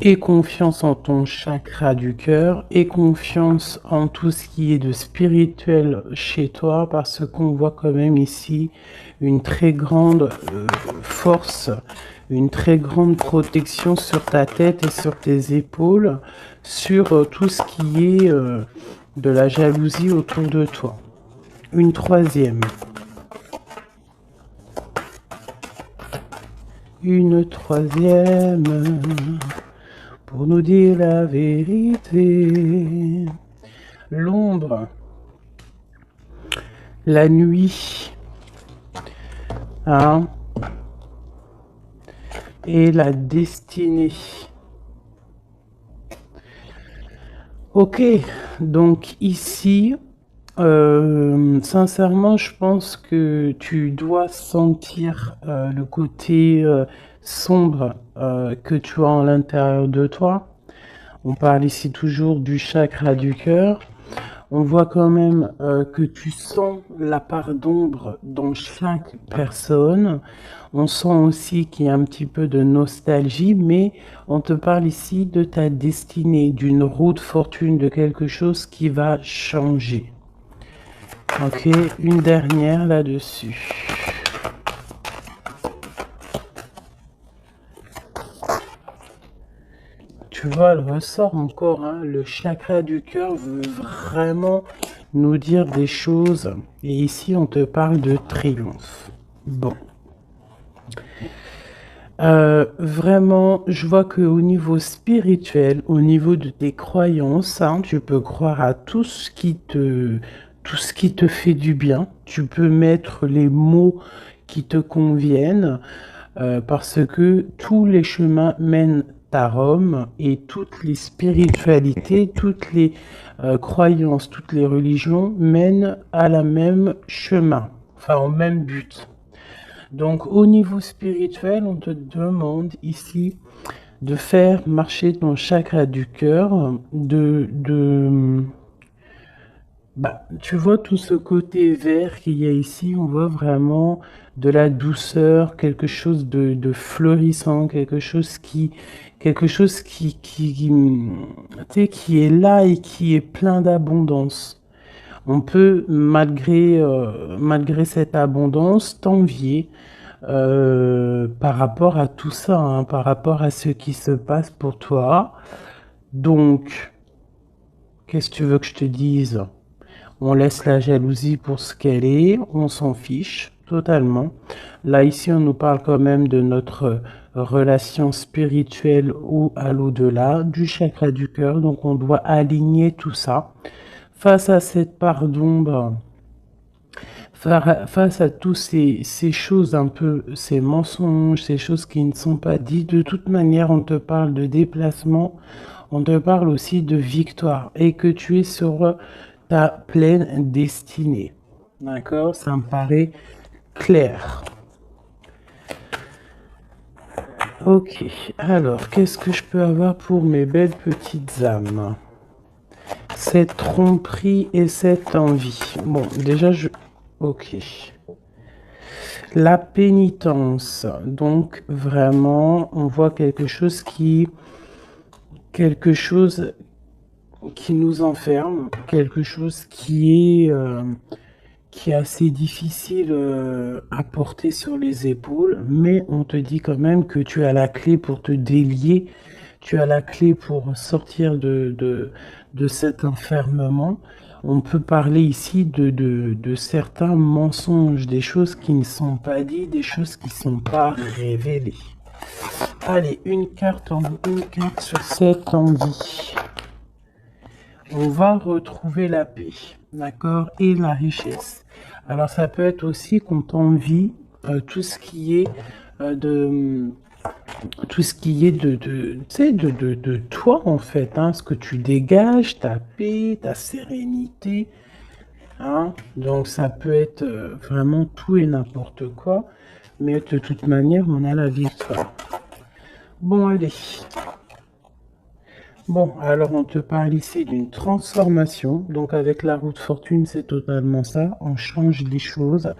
Aie confiance en ton chakra du cœur, aie confiance en tout ce qui est de spirituel chez toi, parce qu'on voit quand même ici une très grande force, une très grande protection sur ta tête et sur tes épaules, sur tout ce qui est de la jalousie autour de toi. Une troisième. Une troisième. Pour nous dire la vérité. L'ombre. La nuit. Hein? Et la destinée. Ok, donc ici, sincèrement, je pense que tu dois sentir le côté sombre que tu as à l'intérieur de toi. On parle ici toujours du chakra du cœur. On voit quand même que tu sens la part d'ombre dans chaque personne. On sent aussi qu'il y a un petit peu de nostalgie, mais on te parle ici de ta destinée, d'une roue de fortune, de quelque chose qui va changer. Ok, une dernière là-dessus. Tu vois, elle ressort encore, hein, le chakra du cœur veut vraiment nous dire des choses. Et ici, on te parle de triomphe. Bon. Vraiment, je vois qu'au niveau spirituel, au niveau de tes croyances, hein, tu peux croire à tout ce qui te fait du bien. Tu peux mettre les mots qui te conviennent, parce que tous les chemins mènent à Rome et toutes les spiritualités, toutes les croyances, toutes les religions mènent à la même chemin, enfin au même but. Donc au niveau spirituel, on te demande ici de faire marcher ton chakra du cœur, tu vois tout ce côté vert qu'il y a ici, on voit vraiment de la douceur, quelque chose de fleurissant, quelque chose tu sais, qui est là et qui est plein d'abondance. On peut, malgré cette abondance, t'envier par rapport à tout ça, hein, par rapport à ce qui se passe pour toi. Donc, qu'est-ce que tu veux que je te dise? On laisse la jalousie pour ce qu'elle est, on s'en fiche totalement. Là, ici, on nous parle quand même de notre relation spirituelle ou à l'au-delà, du chakra du cœur, donc on doit aligner tout ça. Face à cette part d'ombre, face à tous ces choses un peu, ces mensonges, ces choses qui ne sont pas dites, de toute manière, on te parle de déplacement, on te parle aussi de victoire et que tu es sur ta pleine destinée. D'accord? Ça me paraît clair. Ok, alors, qu'est-ce que je peux avoir pour mes belles petites âmes? Cette tromperie et cette envie. Bon, déjà, Ok. La pénitence. Donc, vraiment, on voit quelque chose qui nous enferme, quelque chose qui est assez difficile à porter sur les épaules, mais on te dit quand même que tu as la clé pour te délier, tu as la clé pour sortir de cet enfermement. On peut parler ici de certains mensonges, des choses qui ne sont pas dites, des choses qui ne sont pas révélées. Allez, une carte sur cette envie. On va retrouver la paix, d'accord, et la richesse. Alors ça peut être aussi qu'on t'envie tout ce qui est de tout ce qui est tu sais, de toi en fait, hein, ce que tu dégages, ta paix, ta sérénité, hein. Donc ça peut être vraiment tout et n'importe quoi, mais de toute manière on a la victoire. Bon allez. Bon, alors on te parle ici d'une transformation. Donc avec la roue de fortune, c'est totalement ça. On change les choses.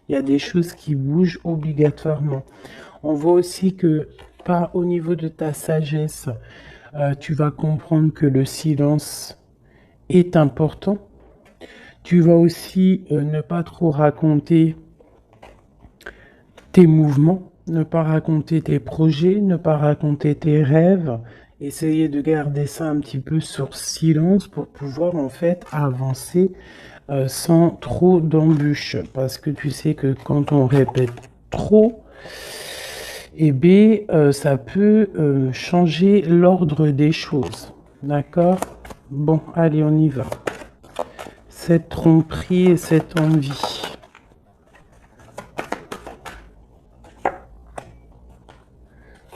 Il y a des choses qui bougent obligatoirement. On voit aussi que pas au niveau de ta sagesse, tu vas comprendre que le silence est important. Tu vas aussi ne pas trop raconter tes mouvements, ne pas raconter tes projets, ne pas raconter tes rêves. Essayer de garder ça un petit peu sur silence pour pouvoir en fait avancer sans trop d'embûches. Parce que tu sais que quand on répète trop, eh bien, ça peut changer l'ordre des choses. D'accord? Bon, allez, on y va. Cette tromperie et cette envie.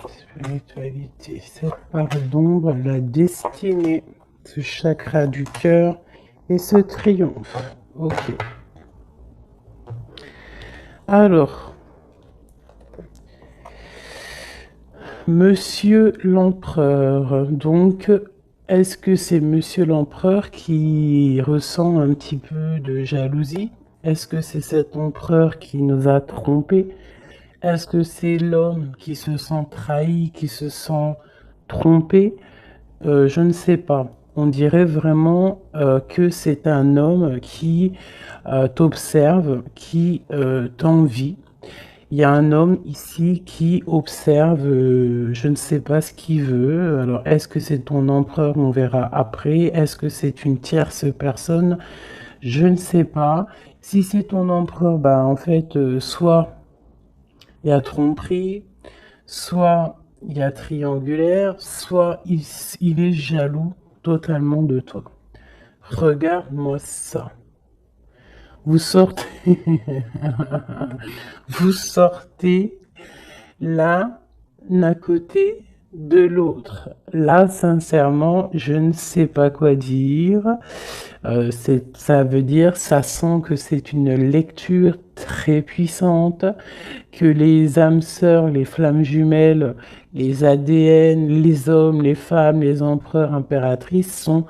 Spiritualité, cette part d'ombre, la destinée, ce chakra du cœur et ce triomphe. Ok. Alors, Monsieur l'Empereur, donc, est-ce que c'est Monsieur l'Empereur qui ressent un petit peu de jalousie? Est-ce que c'est cet empereur qui nous a trompés? Est-ce que c'est l'homme qui se sent trahi, qui se sent trompé? Je ne sais pas. On dirait vraiment que c'est un homme qui t'observe, qui t'envie. Il y a un homme ici qui observe, je ne sais pas ce qu'il veut. Alors, est-ce que c'est ton empereur? On verra après. Est-ce que c'est une tierce personne? Je ne sais pas. Si c'est ton empereur, bah en fait, soit il y a tromperie, soit il y a triangulaire, soit il est jaloux totalement de toi. Regarde-moi ça. Vous sortez, vous sortez l'un à côté de l'autre. Là, sincèrement, je ne sais pas quoi dire. Ça veut dire, ça sent que c'est une lecture très puissante, que les âmes sœurs, les flammes jumelles, les ADN, les hommes, les femmes, les empereurs, impératrices sont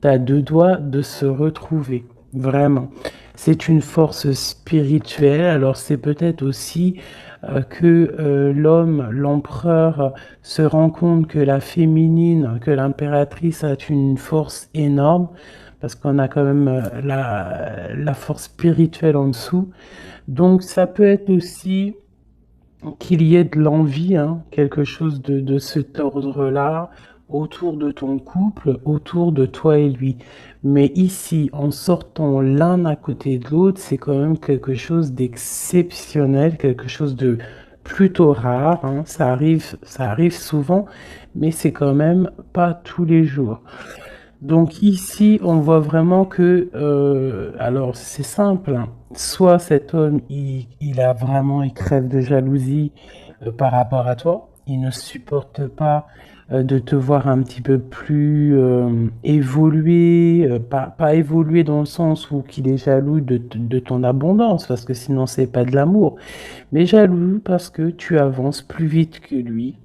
à deux doigts de se retrouver. Vraiment. C'est une force spirituelle. Alors c'est peut-être aussi que l'homme, l'empereur, se rend compte que la féminine, que l'impératrice a une force énorme, parce qu'on a quand même la force spirituelle en dessous. Donc ça peut être aussi qu'il y ait de l'envie, hein, quelque chose de cet ordre-là, autour de ton couple, autour de toi et lui. Mais ici, en sortant l'un à côté de l'autre, c'est quand même quelque chose d'exceptionnel, quelque chose de plutôt rare, hein. Ça arrive souvent, mais c'est quand même pas tous les jours. Donc ici, on voit vraiment que, alors c'est simple, hein. Soit cet homme, il crève de jalousie par rapport à toi, il ne supporte pas de te voir un petit peu plus évoluer, pas évoluer dans le sens où qu'il est jaloux de ton abondance, parce que sinon c'est pas de l'amour, mais jaloux parce que tu avances plus vite que lui.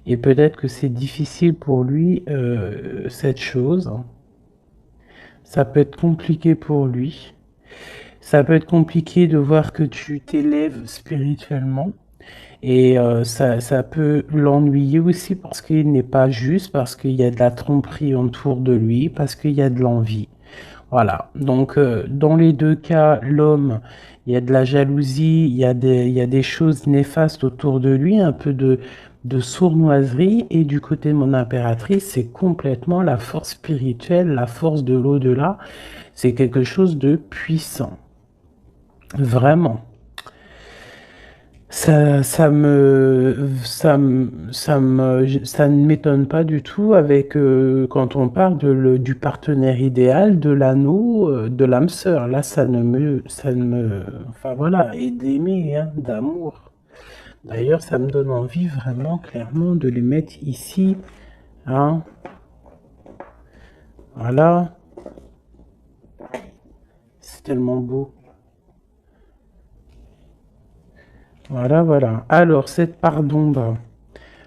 Et peut-être que c'est difficile pour lui, cette chose. Ça peut être compliqué pour lui. Ça peut être compliqué de voir que tu t'élèves spirituellement. Et ça peut l'ennuyer aussi parce qu'il n'est pas juste, parce qu'il y a de la tromperie autour de lui, parce qu'il y a de l'envie. Voilà. Donc, dans les deux cas, l'homme, il y a de la jalousie, il y a des choses néfastes autour de lui, un peu de sournoiserie. Et du côté de mon impératrice, c'est complètement la force spirituelle, la force de l'au-delà. C'est quelque chose de puissant. Vraiment. Ça ne m'étonne pas du tout avec quand on parle du partenaire idéal, de l'anneau, de l'âme sœur. Là, enfin voilà, et d'aimer, hein, d'amour. D'ailleurs, ça me donne envie vraiment, clairement, de les mettre ici, hein. Voilà, c'est tellement beau. Voilà, voilà. Alors, cette part d'ombre.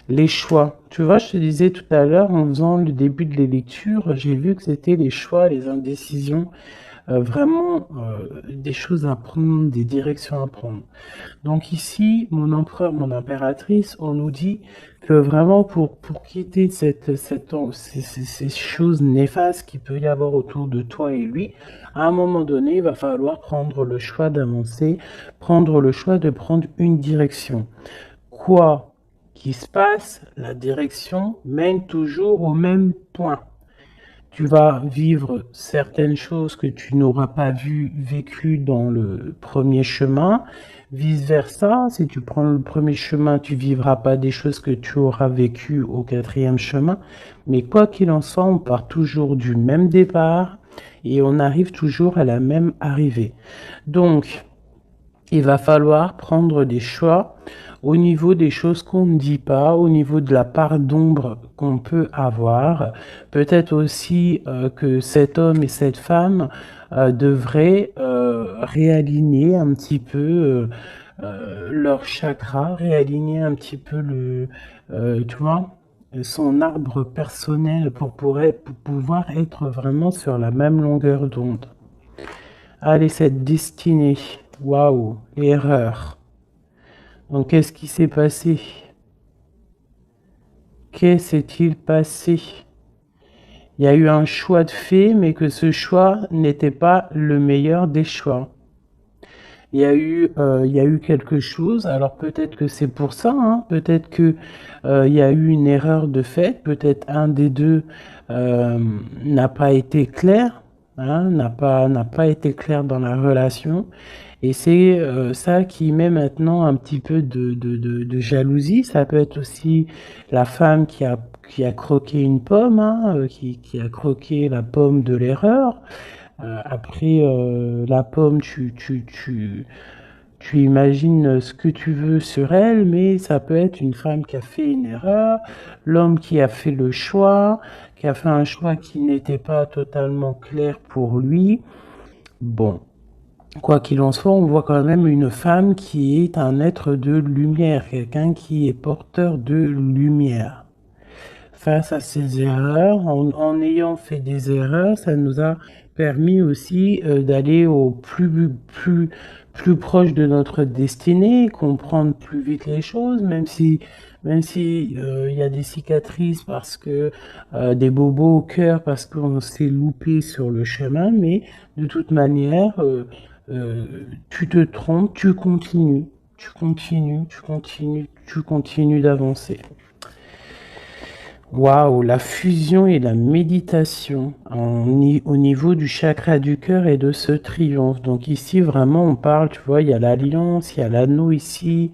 Les choix. Tu vois, je te disais tout à l'heure, en faisant le début de les lectures, j'ai vu que c'était les choix, les indécisions. vraiment des choses à prendre, des directions à prendre. Donc ici, mon empereur, mon impératrice, on nous dit que vraiment pour quitter ces choses néfastes qu'il peut y avoir autour de toi et lui, à un moment donné, il va falloir prendre le choix d'avancer, prendre le choix de prendre une direction. Quoi qu'il se passe, la direction mène toujours au même point. Tu vas vivre certaines choses que tu n'auras pas vécues dans le premier chemin. Vice-versa, si tu prends le premier chemin, tu vivras pas des choses que tu auras vécues au quatrième chemin. Mais quoi qu'il en soit, on part toujours du même départ et on arrive toujours à la même arrivée. Donc, il va falloir prendre des choix au niveau des choses qu'on ne dit pas, au niveau de la part d'ombre qu'on peut avoir. Peut-être aussi que cet homme et cette femme devraient réaligner un petit peu leur chakra, réaligner un petit peu tu vois, son arbre personnel pour pouvoir être vraiment sur la même longueur d'onde. Allez, cette destinée. Waouh, erreur. Donc, qu'est-ce qui s'est passé? Qu'est-ce s'est-il passé? Il y a eu un choix de fait, mais que ce choix n'était pas le meilleur des choix. Il y a eu quelque chose. Alors peut-être que c'est pour ça, hein. Peut-être que il y a eu une erreur de fait. Peut-être un des deux n'a pas été clair, hein, n'a pas été clair dans la relation. Et c'est ça qui met maintenant un petit peu de jalousie. Ça peut être aussi la femme qui a croqué une pomme, hein, qui a croqué la pomme de l'erreur. Après, la pomme, tu imagines ce que tu veux sur elle, mais ça peut être une femme qui a fait une erreur, l'homme qui a fait le choix, qui a fait un choix qui n'était pas totalement clair pour lui. Bon, quoi qu'il en soit, on voit quand même une femme qui est un être de lumière, quelqu'un qui est porteur de lumière. Face à ces erreurs, en ayant fait des erreurs, ça nous a permis aussi d'aller au plus proche de notre destinée, comprendre plus vite les choses, même si il y a des cicatrices parce que des bobos au cœur parce qu'on s'est loupé sur le chemin, mais de toute manière, tu te trompes, tu continues d'avancer. Waouh, la fusion et la méditation au niveau du chakra du cœur et de ce triomphe. Donc ici, vraiment, on parle, tu vois, il y a l'alliance, il y a l'anneau ici.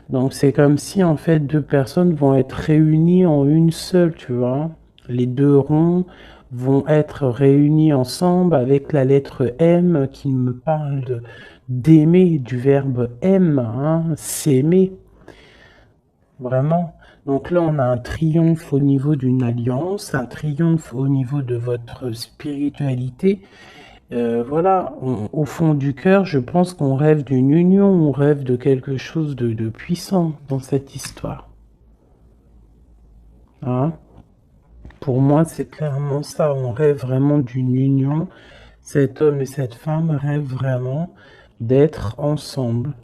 Donc c'est comme si, en fait, deux personnes vont être réunies en une seule, tu vois. Les deux ronds vont être réunis ensemble avec la lettre M qui me parle d'aimer, du verbe aime, hein, s'aimer. Vraiment. Donc là, on a un triomphe au niveau d'une alliance, un triomphe au niveau de votre spiritualité. Voilà, au fond du cœur, je pense qu'on rêve d'une union, on rêve de quelque chose de puissant dans cette histoire. Hein? Pour moi, c'est clairement ça, on rêve vraiment d'une union. Cet homme et cette femme rêvent vraiment d'être ensemble.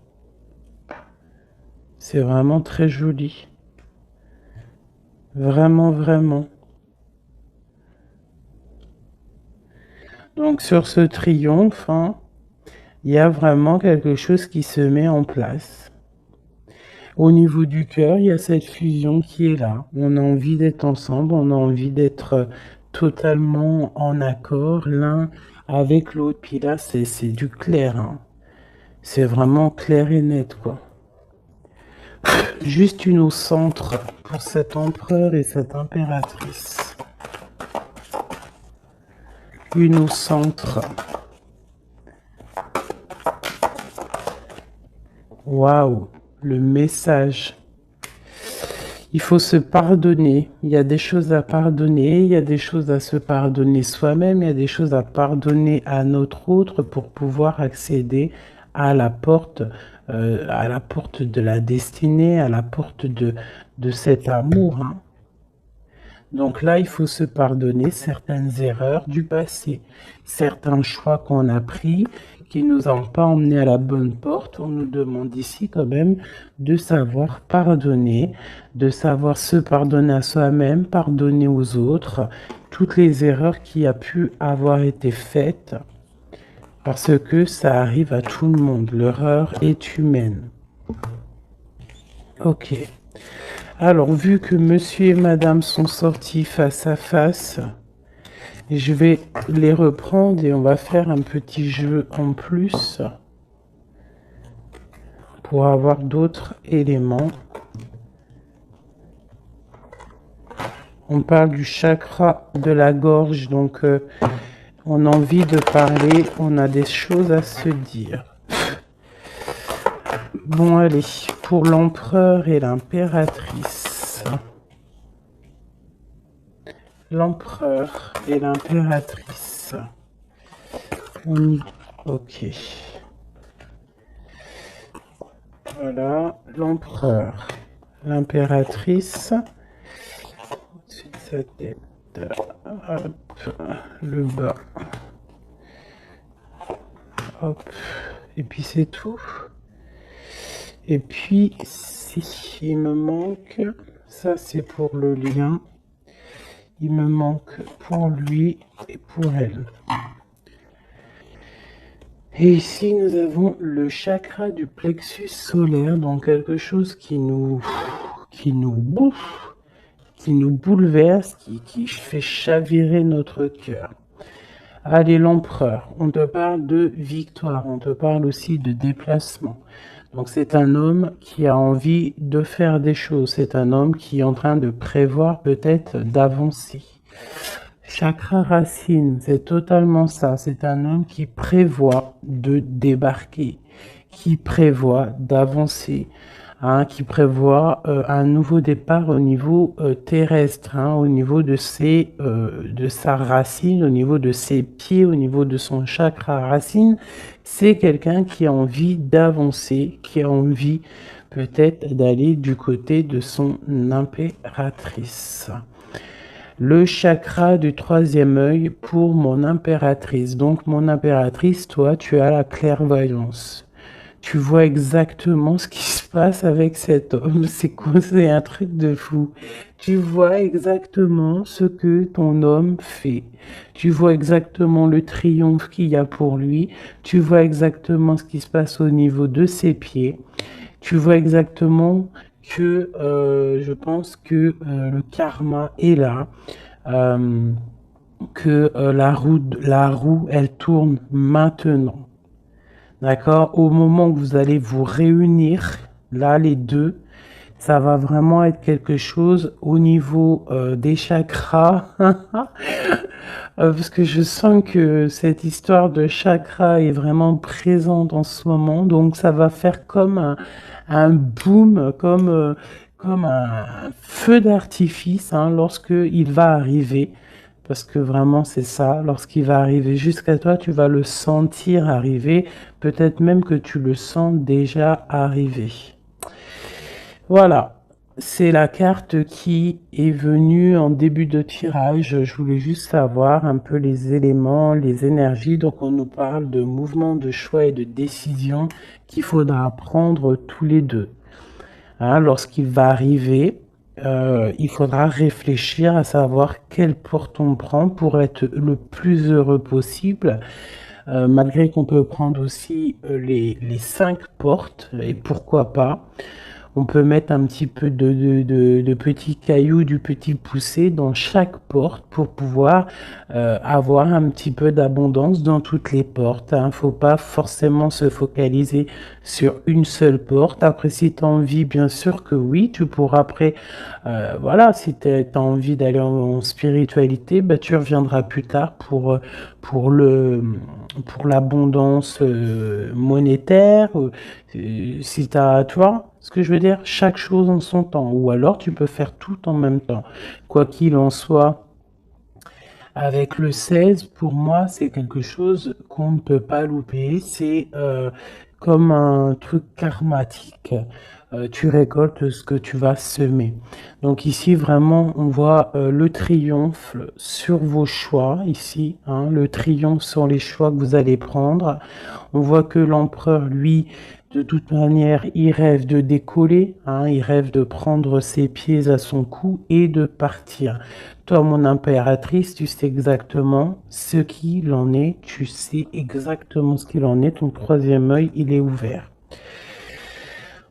C'est vraiment très joli. Vraiment, vraiment. Donc sur ce triomphe, hein, il y a vraiment quelque chose qui se met en place. Au niveau du cœur, il y a cette fusion qui est là. On a envie d'être ensemble, on a envie d'être totalement en accord l'un avec l'autre. Puis là, c'est du clair, hein. C'est vraiment clair et net, quoi. Juste une au centre pour cet empereur et cette impératrice. Une au centre. Waouh, le message. Il faut se pardonner. Il y a des choses à pardonner, il y a des choses à se pardonner soi-même, il y a des choses à pardonner à notre autre pour pouvoir accéder à la porte de la destinée, à la porte de cet amour, hein. Donc là, il faut se pardonner certaines erreurs du passé, certains choix qu'on a pris qui nous ont pas emmenés à la bonne porte. On nous demande ici quand même de savoir pardonner, de savoir se pardonner à soi-même, pardonner aux autres, toutes les erreurs qui a pu avoir été faites, parce que ça arrive à tout le monde. L'erreur est humaine. Ok. Alors, vu que monsieur et madame sont sortis face à face, je vais les reprendre et on va faire un petit jeu en plus pour avoir d'autres éléments. On parle du chakra de la gorge, donc on a envie de parler, on a des choses à se dire. Bon, allez, pour l'empereur et l'impératrice. L'empereur et l'impératrice. On y... Ok. Voilà, l'empereur. L'impératrice. Au-dessus de sa tête. Hop. Le bas. Hop. Et puis c'est tout. Et puis, si il me manque, ça c'est pour le lien, il me manque pour lui et pour elle. Et ici, nous avons le chakra du plexus solaire, donc quelque chose qui nous bouffe, qui nous bouleverse, qui fait chavirer notre cœur. Allez, l'empereur, on te parle de victoire, on te parle aussi de déplacement. Donc c'est un homme qui a envie de faire des choses, c'est un homme qui est en train de prévoir peut-être d'avancer. Chakra racine, c'est totalement ça, c'est un homme qui prévoit de débarquer, qui prévoit d'avancer, qui prévoit un nouveau départ au niveau terrestre, au niveau de sa racine, au niveau de ses pieds, au niveau de son chakra racine. C'est quelqu'un qui a envie d'avancer, qui a envie peut-être d'aller du côté de son impératrice. Le chakra du troisième œil pour mon impératrice. Donc mon impératrice, toi, tu as la clairvoyance. Tu vois exactement ce qui se passe avec cet homme. C'est quoi? C'est un truc de fou. Tu vois exactement ce que ton homme fait. Tu vois exactement le triomphe qu'il y a pour lui. Tu vois exactement ce qui se passe au niveau de ses pieds. Tu vois exactement que je pense que le karma est là. Que la roue, elle tourne maintenant. D'accord? Au moment où vous allez vous réunir, là, les deux, ça va vraiment être quelque chose au niveau des chakras. Parce que je sens que cette histoire de chakra est vraiment présente en ce moment. Donc, ça va faire comme un boom, comme un feu d'artifice lorsque il va arriver. Parce que vraiment, c'est ça. Lorsqu'il va arriver jusqu'à toi, tu vas le sentir arriver. Peut-être même que tu le sens déjà arriver. Voilà. C'est la carte qui est venue en début de tirage. Je voulais juste savoir un peu les éléments, les énergies. Donc, on nous parle de mouvement, de choix et de décision qu'il faudra prendre tous les deux. Lorsqu'il va arriver, il faudra réfléchir à savoir quelle porte on prend pour être le plus heureux possible. Malgré qu'on peut prendre aussi les 5 portes, et pourquoi pas. On peut mettre un petit peu de petits cailloux, du petit poussé dans chaque porte pour pouvoir avoir un petit peu d'abondance dans toutes les portes. Faut pas forcément se focaliser sur une seule porte. Après, si tu as envie, bien sûr que oui, tu pourras après, voilà, si tu as envie d'aller en spiritualité, tu reviendras plus tard pour l'abondance monétaire. Si tu as, tu vois, ce que je veux dire, chaque chose en son temps. Ou alors, tu peux faire tout en même temps. Quoi qu'il en soit, avec le 16, pour moi, c'est quelque chose qu'on ne peut pas louper. C'est comme un truc karmatique. tu récoltes ce que tu vas semer. Donc ici, vraiment, on voit le triomphe sur vos choix, ici, hein, le triomphe sur les choix que vous allez prendre. On voit que l'empereur, lui, de toute manière, il rêve de décoller, hein, il rêve de prendre ses pieds à son cou et de partir. Toi, mon impératrice, tu sais exactement ce qu'il en est, tu sais exactement ce qu'il en est, ton troisième œil, il est ouvert.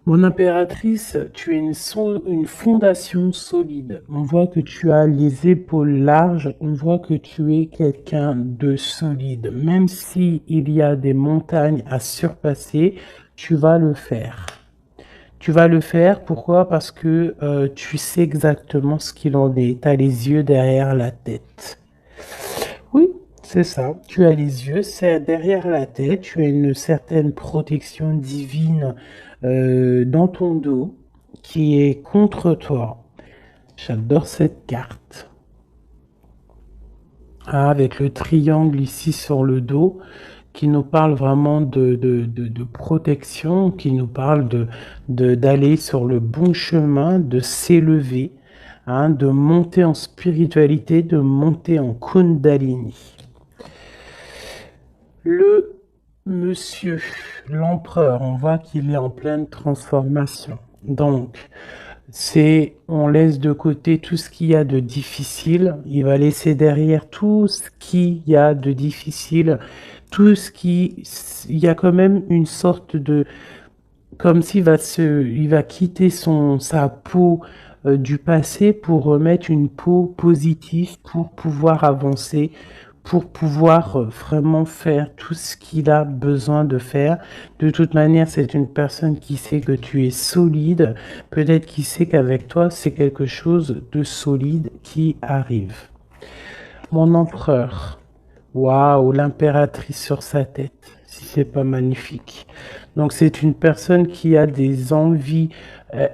Mon impératrice, tu es une fondation solide. On voit que tu as les épaules larges, on voit que tu es quelqu'un de solide. Même si il y a des montagnes à surpasser, tu vas le faire. Tu vas le faire, pourquoi? Parce que tu sais exactement ce qu'il en est. Tu as les yeux derrière la tête. Oui, c'est ça. Tu as les yeux, c'est derrière la tête. Tu as une certaine protection divine dans ton dos qui est contre toi. J'adore cette carte. Ah, avec le triangle ici sur le dos qui nous parle vraiment de protection, qui nous parle d'aller sur le bon chemin, de s'élever, hein, de monter en spiritualité, de monter en Kundalini. Le monsieur, l'empereur, on voit qu'il est en pleine transformation. Donc, on laisse de côté tout ce qu'il y a de difficile. Il va laisser derrière tout ce qu'il y a de difficile. Il y a quand même une sorte de, comme il va quitter sa peau du passé pour remettre une peau positive pour pouvoir avancer, pour pouvoir vraiment faire tout ce qu'il a besoin de faire. De toute manière, c'est une personne qui sait que tu es solide, peut-être qui sait qu'avec toi, c'est quelque chose de solide qui arrive. Mon empereur, waouh, l'impératrice sur sa tête, si c'est pas magnifique. Donc c'est une personne qui a des envies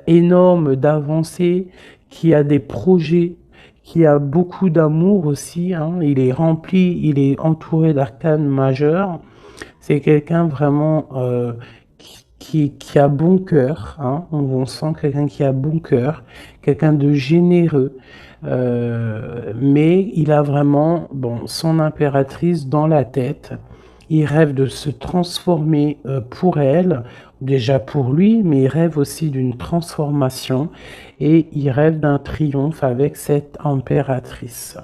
énormes d'avancer, qui a des projets, qui a beaucoup d'amour aussi, hein. Il est rempli, il est entouré d'arcanes majeures. C'est quelqu'un vraiment qui a bon cœur, hein. On sent quelqu'un qui a bon cœur, quelqu'un de généreux. Mais il a vraiment son impératrice dans la tête. Il rêve de se transformer pour elle, déjà pour lui, mais il rêve aussi d'une transformation et il rêve d'un triomphe avec cette impératrice.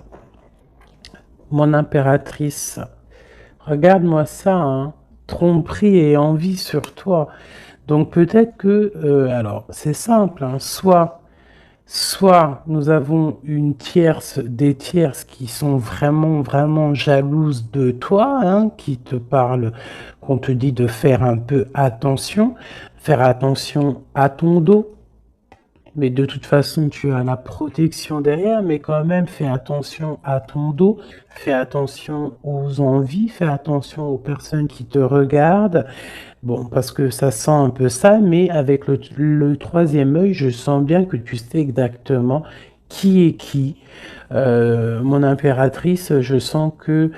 Mon impératrice, regarde-moi ça, hein, tromperie et envie sur toi. Donc peut-être que, alors c'est simple, hein, soit nous avons des tierces qui sont vraiment, vraiment jalouses de toi, hein, qui te parlent, qu'on te dit de faire un peu attention, faire attention à ton dos. Mais de toute façon, tu as la protection derrière, mais quand même, fais attention à ton dos, fais attention aux envies, fais attention aux personnes qui te regardent. Bon, parce que ça sent un peu ça, mais avec le troisième œil, je sens bien que tu sais exactement qui est qui. Mon impératrice, je sens que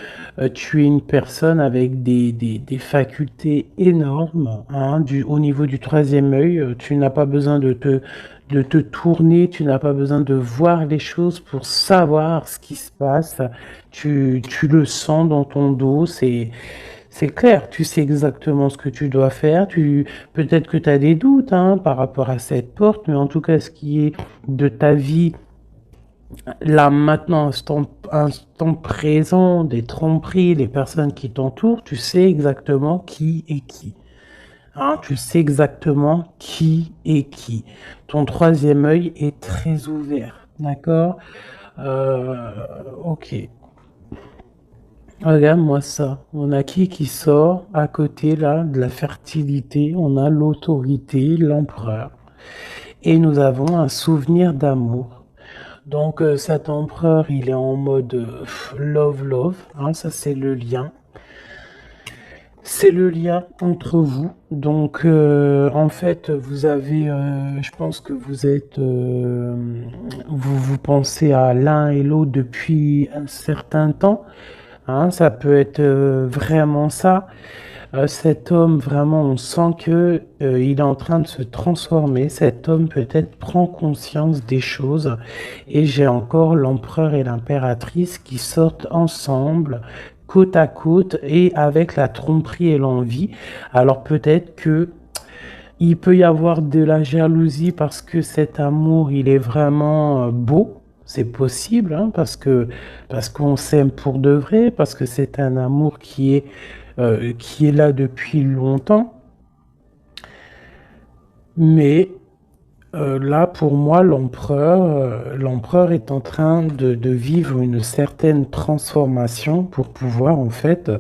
tu es une personne avec des facultés énormes, hein, au niveau du troisième œil. Tu n'as pas besoin de te tourner, tu n'as pas besoin de voir les choses pour savoir ce qui se passe. Tu le sens dans ton dos, c'est clair, tu sais exactement ce que tu dois faire. Peut-être que tu as des doutes, hein, par rapport à cette porte, mais en tout cas, ce qui est de ta vie, là maintenant, instant présent, des tromperies, les personnes qui t'entourent, tu sais exactement qui est qui. Hein, tu sais exactement qui est qui. Ton troisième œil est très ouvert, d'accord? Ok. Regarde-moi ça. On a qui sort à côté là de la fertilité. On a l'autorité, l'empereur. Et nous avons un souvenir d'amour. Donc cet empereur, il est en mode love, hein, ça c'est le lien. C'est le lien entre vous. Donc en fait, vous avez, je pense que vous pensez à l'un et l'autre depuis un certain temps. hein, ça peut être vraiment ça. Cet homme, vraiment, on sent que il est en train de se transformer. Cet homme peut-être prend conscience des choses. Et j'ai encore l'empereur et l'impératrice qui sortent ensemble, côte à côte, et avec la tromperie et l'envie. Alors peut-être que il peut y avoir de la jalousie parce que cet amour, il est vraiment beau. C'est possible, hein, parce qu'on s'aime pour de vrai, parce que c'est un amour qui est là depuis longtemps. Mais là, pour moi, l'empereur est en train de vivre une certaine transformation pour pouvoir, en fait,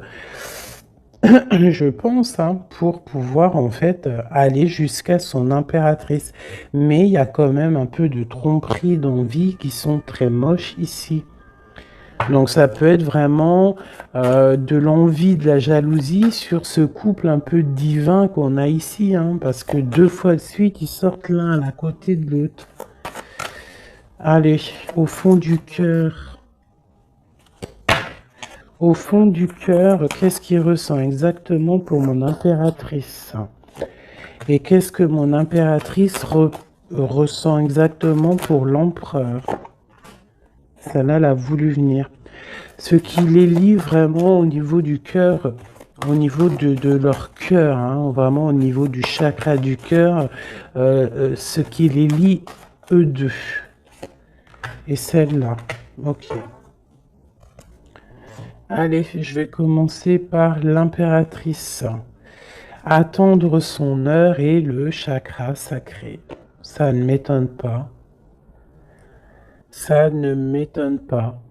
je pense, hein, pour pouvoir, en fait, aller jusqu'à son impératrice. Mais il y a quand même un peu de tromperie d'envie qui sont très moches ici. Donc ça peut être vraiment de l'envie, de la jalousie sur ce couple un peu divin qu'on a ici, hein, parce que 2 fois de suite, ils sortent l'un à côté de l'autre. Allez, au fond du cœur. Au fond du cœur, qu'est-ce qu'il ressent exactement pour mon impératrice? Et qu'est-ce que mon impératrice ressent exactement pour l'empereur? Celle-là, elle a voulu venir. Ce qui les lie vraiment au niveau du cœur, au niveau de leur cœur, hein, vraiment au niveau du chakra du cœur, ce qui les lie eux deux. Et celle-là. Ok. Allez, je vais commencer par l'impératrice. Attendre son heure et le chakra sacré. Ça ne m'étonne pas. Ça ne m'étonne pas.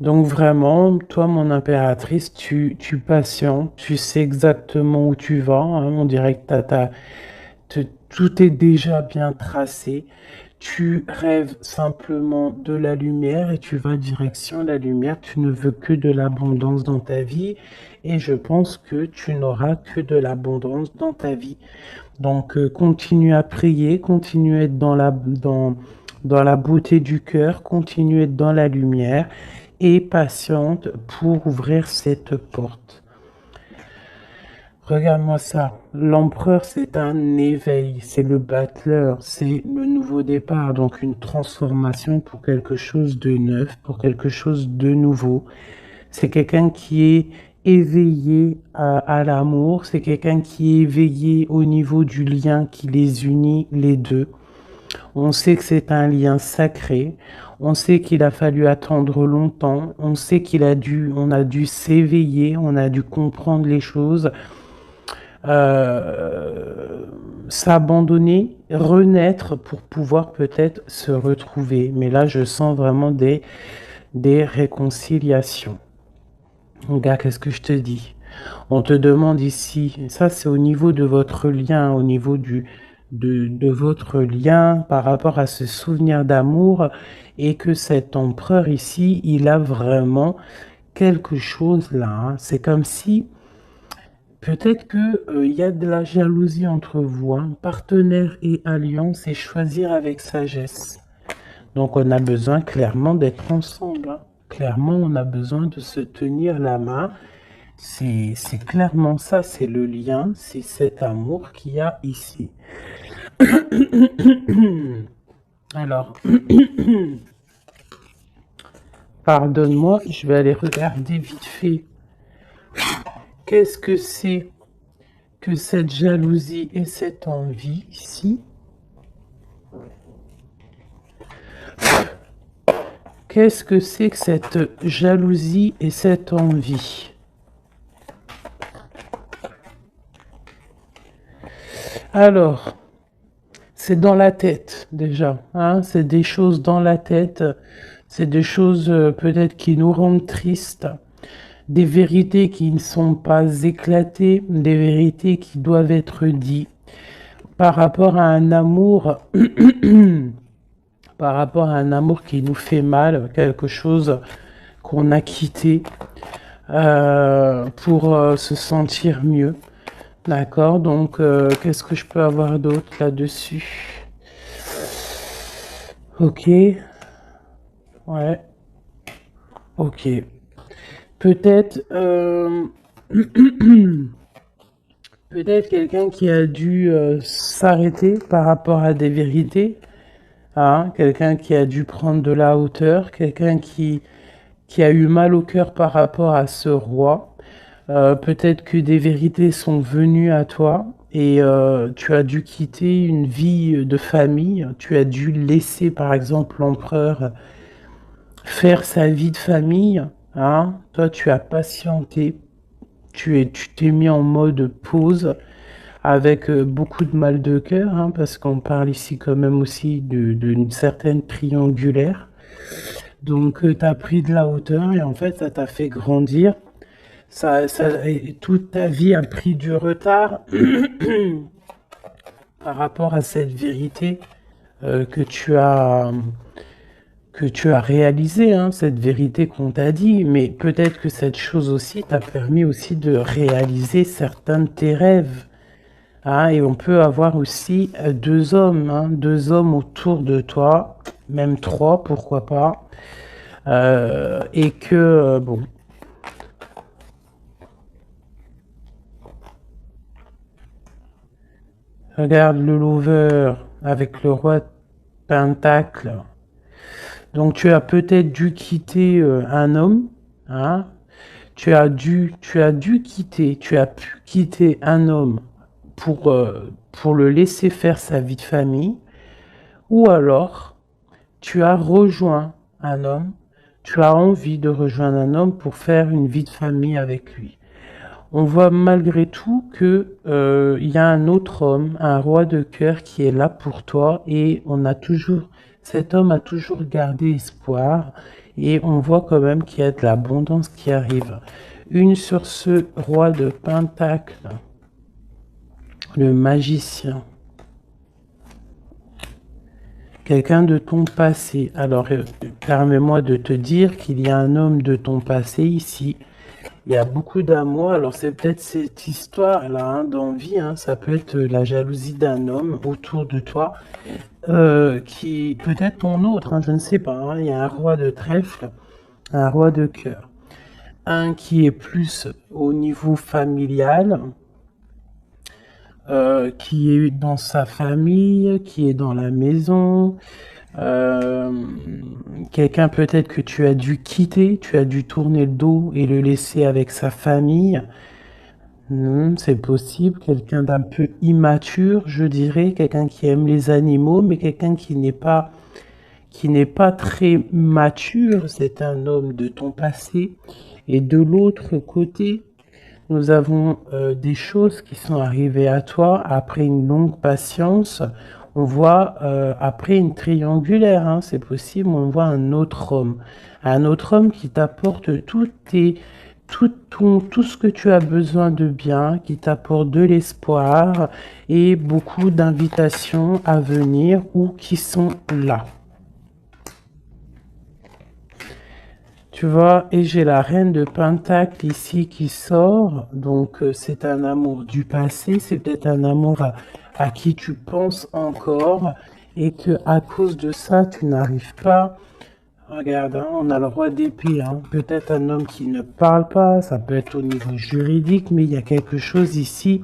Donc vraiment, toi, mon impératrice, tu patientes, tu sais exactement où tu vas, hein, on dirait que tout est déjà bien tracé. Tu rêves simplement de la lumière et tu vas direction la lumière. Tu ne veux que de l'abondance dans ta vie et je pense que tu n'auras que de l'abondance dans ta vie. Donc continue à prier, continue à être dans la beauté du cœur, continue à être dans la lumière et patiente pour ouvrir cette porte. Regarde-moi ça. L'empereur, c'est un éveil, c'est le battleur, c'est le nouveau départ, donc une transformation pour quelque chose de neuf, pour quelque chose de nouveau. C'est quelqu'un qui est éveillé à l'amour, c'est quelqu'un qui est éveillé au niveau du lien qui les unit les deux. On sait que c'est un lien sacré, on sait qu'il a fallu attendre longtemps, on sait on a dû s'éveiller, on a dû comprendre les choses, s'abandonner, renaître pour pouvoir peut-être se retrouver. Mais là, je sens vraiment des réconciliations. Regarde, qu'est-ce que je te dis? On te demande ici, ça c'est au niveau de votre lien, au niveau de votre lien par rapport à ce souvenir d'amour, et que cet empereur ici, il a vraiment quelque chose là, hein. C'est comme si peut-être que il y a de la jalousie entre vous, hein. Partenaire et alliance, et choisir avec sagesse. Donc on a besoin clairement d'être ensemble, hein. Clairement, on a besoin de se tenir la main. C'est clairement ça, c'est le lien, c'est cet amour qu'il y a ici. Alors, pardonne-moi, je vais aller regarder vite fait. Qu'est-ce que c'est que cette jalousie et cette envie ici? Qu'est-ce que c'est que cette jalousie et cette envie? Alors, c'est dans la tête déjà, hein, c'est des choses dans la tête, c'est des choses peut-être qui nous rendent tristes, des vérités qui ne sont pas éclatées, des vérités qui doivent être dites par rapport à un amour, par rapport à un amour qui nous fait mal, quelque chose qu'on a quitté pour se sentir mieux. D'accord, donc qu'est-ce que je peux avoir d'autre là-dessus? Ok, ouais, ok. Peut-être peut-être quelqu'un qui a dû s'arrêter par rapport à des vérités, hein, quelqu'un qui a dû prendre de la hauteur, quelqu'un qui a eu mal au cœur par rapport à ce roi. Peut-être que des vérités sont venues à toi et tu as dû quitter une vie de famille. Tu as dû laisser, par exemple, l'empereur faire sa vie de famille. Hein. Toi, tu as patienté. Tu t'es mis en mode pause avec beaucoup de mal de cœur, hein, parce qu'on parle ici quand même aussi d'une certaine triangulaire. Donc, tu as pris de la hauteur et en fait, ça t'a fait grandir. Toute ta vie a pris du retard par rapport à cette vérité euh, que tu as que tu as réalisée, hein, cette vérité qu'on t'a dit. Mais peut-être que cette chose aussi t'a permis aussi de réaliser certains de tes rêves. Hein, et on peut avoir aussi deux hommes, hein, deux hommes autour de toi, même trois, pourquoi pas. Et que, bon, regarde le lover avec le roi de Pentacle. Donc tu as peut-être dû quitter un homme, hein. Tu as pu quitter un homme pour le laisser faire sa vie de famille, ou alors tu as rejoint un homme, tu as envie de rejoindre un homme pour faire une vie de famille avec lui. On voit malgré tout que il y a un autre homme, un roi de cœur qui est là pour toi et cet homme a toujours gardé espoir et on voit quand même qu'il y a de l'abondance qui arrive. Une sur ce roi de Pentacle, le magicien, quelqu'un de ton passé. Alors permets-moi de te dire qu'il y a un homme de ton passé ici. Il y a beaucoup d'amour. Alors c'est peut-être cette histoire-là d'envie. Hein, ça peut être la jalousie d'un homme autour de toi, qui peut-être ton autre. Hein, je ne sais pas. Hein, il y a un roi de trèfle, un roi de cœur, un qui est plus au niveau familial, qui est dans sa famille, qui est dans la maison. Euh, Quelqu'un peut-être que tu as dû quitter, tu as dû tourner le dos et le laisser avec sa famille. C'est possible. Quelqu'un d'un peu immature, je dirais, quelqu'un qui aime les animaux, mais quelqu'un qui n'est pas très mature. C'est un homme de ton passé. Et de l'autre côté, nous avons des choses qui sont arrivées à toi après une longue patience. On voit après une triangulaire, hein, c'est possible, on voit un autre homme qui t'apporte tout ce que tu as besoin de bien, qui t'apporte de l'espoir et beaucoup d'invitations à venir ou qui sont là. Tu vois, et j'ai la reine de Pentacle ici qui sort, donc c'est un amour du passé, c'est peut-être un amour à qui tu penses encore, et que à cause de ça, tu n'arrives pas. Regarde, hein, on a le roi d'épée, hein, peut-être un homme qui ne parle pas, ça peut être au niveau juridique, mais il y a quelque chose ici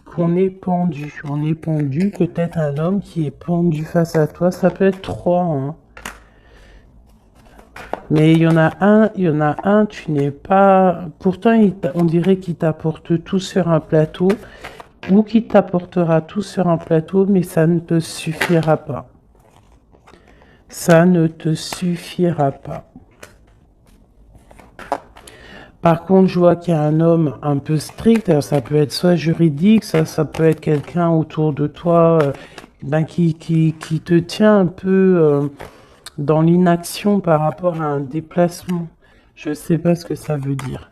qu'on est pendu. On est pendu, peut-être un homme qui est pendu face à toi, ça peut être trois, hein. Mais il y en a un, tu n'es pas... Pourtant, on dirait qu'il t'apporte tout sur un plateau, ou qu'il t'apportera tout sur un plateau, mais ça ne te suffira pas. Ça ne te suffira pas. Par contre, je vois qu'il y a un homme un peu strict, alors ça peut être soit juridique, ça peut être quelqu'un autour de toi qui te tient un peu... dans l'inaction par rapport à un déplacement. Je ne sais pas ce que ça veut dire.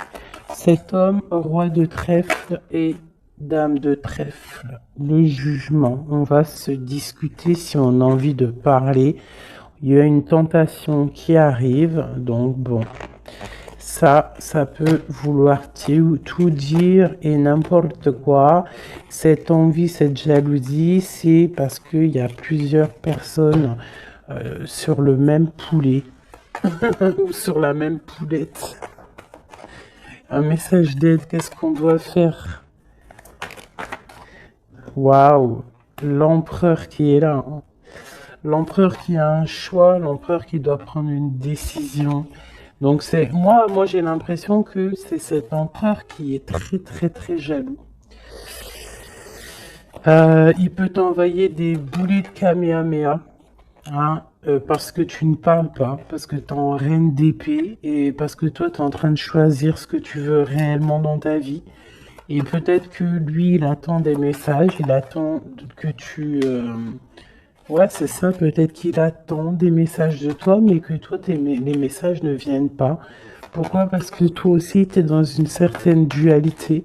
Cet homme, roi de trèfle et dame de trèfle. Le jugement. On va se discuter si on a envie de parler. Il y a une tentation qui arrive. Donc bon, ça peut vouloir tout dire et n'importe quoi. Cette envie, cette jalousie, c'est parce qu'il y a plusieurs personnes sur le même poulet ou sur la même poulette. Un message d'aide, qu'est-ce qu'on doit faire? Waouh, l'empereur qui est là, hein. L'empereur qui a un choix, l'empereur qui doit prendre une décision. Donc c'est moi j'ai l'impression que c'est cet empereur qui est très très très jaloux. Il peut t'envoyer des boulets de Kamehameha, hein, parce que tu ne parles pas, parce que tu es en reine d'épée et parce que toi tu es en train de choisir ce que tu veux réellement dans ta vie. Et peut-être que lui il attend des messages, il attend que tu ouais, c'est ça, peut-être qu'il attend des messages de toi, mais que toi, les messages ne viennent pas. Pourquoi? Parce que toi aussi, tu es dans une certaine dualité.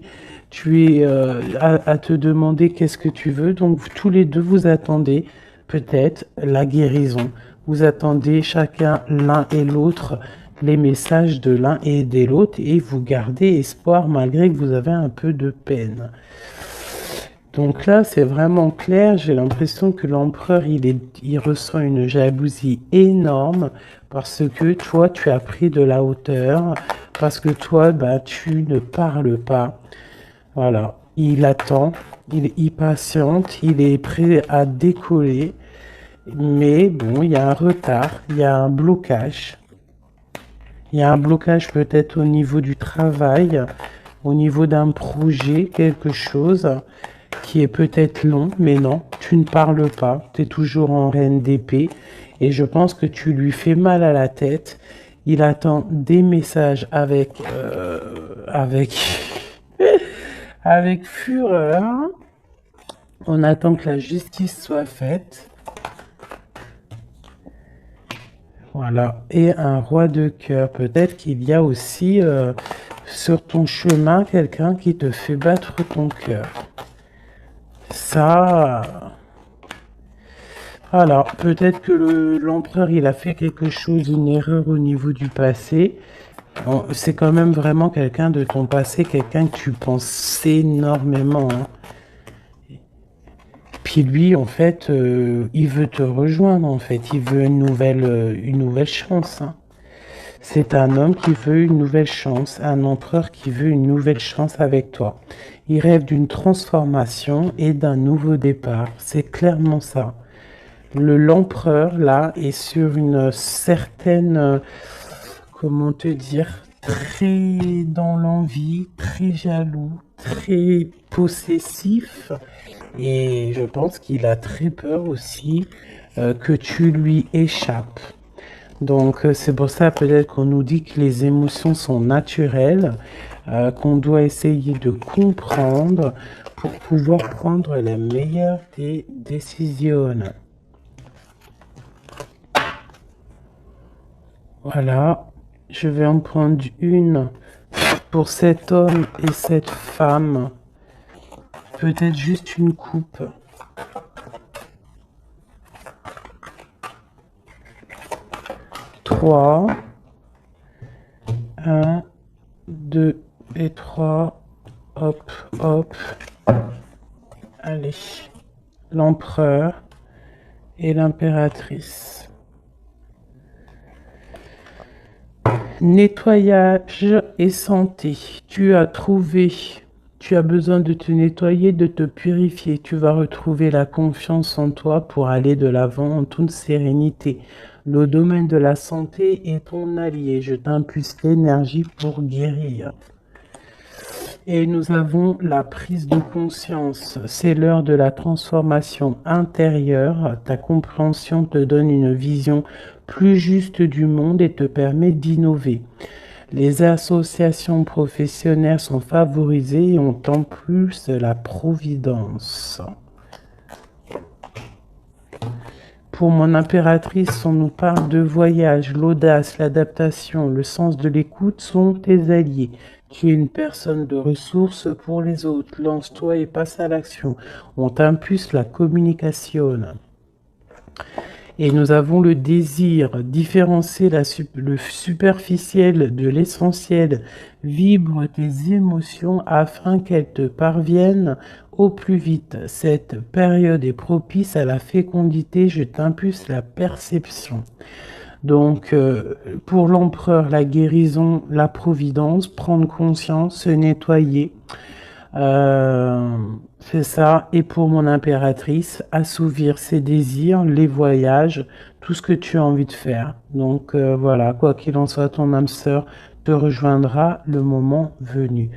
Tu es à te demander qu'est-ce que tu veux. Donc, tous les deux, vous attendez peut-être la guérison. Vous attendez chacun l'un et l'autre les messages de l'un et de l'autre et vous gardez espoir malgré que vous avez un peu de peine. Donc là, c'est vraiment clair. J'ai l'impression que l'empereur, il ressent une jalousie énorme parce que toi, tu as pris de la hauteur, parce que toi, bah, tu ne parles pas. Voilà. Il attend, il patiente, il est prêt à décoller. Mais bon, il y a un retard, il y a un blocage. Il y a un blocage peut-être au niveau du travail, au niveau d'un projet, quelque chose qui est peut-être long, mais non, tu ne parles pas, tu es toujours en reine d'épée, et je pense que tu lui fais mal à la tête. Il attend des messages avec, avec fureur. On attend que la justice soit faite. Voilà, et un roi de cœur. Peut-être qu'il y a aussi sur ton chemin quelqu'un qui te fait battre ton cœur. Ça, alors peut-être que l'empereur il a fait quelque chose, une erreur au niveau du passé. Bon, c'est quand même vraiment quelqu'un de ton passé, quelqu'un que tu penses énormément, hein. Puis lui, en fait, il veut te rejoindre, en fait. Il veut une nouvelle chance, hein. C'est un homme qui veut une nouvelle chance, un empereur qui veut une nouvelle chance avec toi. Il rêve d'une transformation et d'un nouveau départ. C'est clairement ça. L'empereur, là, est sur une certaine, comment te dire, très dans l'envie, très jaloux, très possessif. Et je pense qu'il a très peur aussi que tu lui échappes. Donc c'est pour ça peut-être qu'on nous dit que les émotions sont naturelles, qu'on doit essayer de comprendre pour pouvoir prendre la meilleure des décisions. Voilà, je vais en prendre une pour cet homme et cette femme. Peut-être juste une coupe. 3, 1, 2 et 3. Hop, hop. Allez. L'empereur et l'impératrice. Nettoyage et santé. Tu as besoin de te nettoyer, de te purifier. Tu vas retrouver la confiance en toi pour aller de l'avant en toute sérénité. Le domaine de la santé est ton allié. Je t'impulse l'énergie pour guérir. Et nous avons la prise de conscience. C'est l'heure de la transformation intérieure. Ta compréhension te donne une vision plus juste du monde et te permet d'innover. Les associations professionnelles sont favorisées et ont en plus la providence. Pour mon impératrice, on nous parle de voyage, l'audace, l'adaptation, le sens de l'écoute sont tes alliés. Tu es une personne de ressources pour les autres. Lance-toi et passe à l'action. On t'impulse la communication. Et nous avons le désir, différencier le superficiel de l'essentiel. Vibre tes émotions afin qu'elles te parviennent au plus vite. Cette période est propice à la fécondité. Je t'impulse la perception. Donc, pour l'empereur, la guérison, la providence, prendre conscience, se nettoyer, euh, c'est ça. Et pour mon impératrice, assouvir ses désirs, les voyages, tout ce que tu as envie de faire. Donc, voilà, quoi qu'il en soit, ton âme sœur te rejoindra le moment venu.